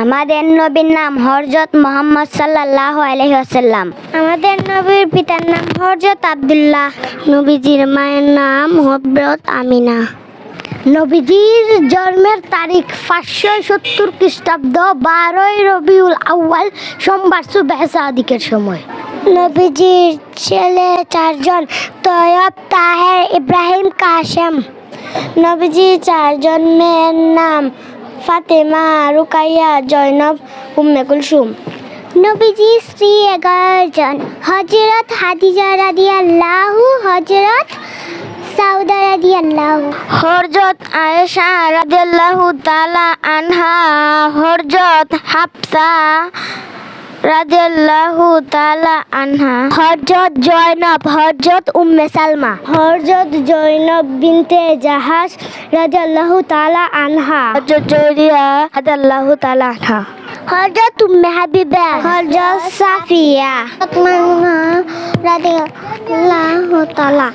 আমাদের নবীর নাম হযরত মুহাম্মদ সাল্লাল্লাহু আলাইহি ওয়াসাল্লাম। আমাদের নবীর পিতার নাম হযরত আব্দুল্লাহ। নবীজির মায়ের নাম হযরত আমিনা। নবীজির জন্মের তারিখ 570 খ্রিস্টাব্দ 12 রবিউল আউয়াল সোমবার সুবহ সাদিকের সময়। নবীজির ছেলে 4 জন: তয়ব, তাহের, ইব্রাহিম, কাসেম। নবীজির 4 জন মেয়ের নাম ফাতেমা, রুকাইয়া, জয়নব, উম্মে কুলসুম। নবীজির স্ত্রী 11 জন: হযরত খাদিজা রাদিয়াল্লাহু, হযরত সাউদা রাদিয়াল্লাহু, হযরত আয়েশা রাদিয়াল্লাহু তাআলা আনহা, হযরত হাফসা রাদিয়াল্লাহু তাআলা আনহা, হযরত জয়নব, হযরত উম্মে সালমা, হযরত জয়নব বিনতে জাহাশ রাদিয়াল্লাহু তাআলা আনহা, হযরত জুরাইয়া রাদিয়াল্লাহু তাআলা আনহা, হযরত উম্মে হাবিবা, হযরত সাফিয়া রাদিয়াল্লাহু তাআলা।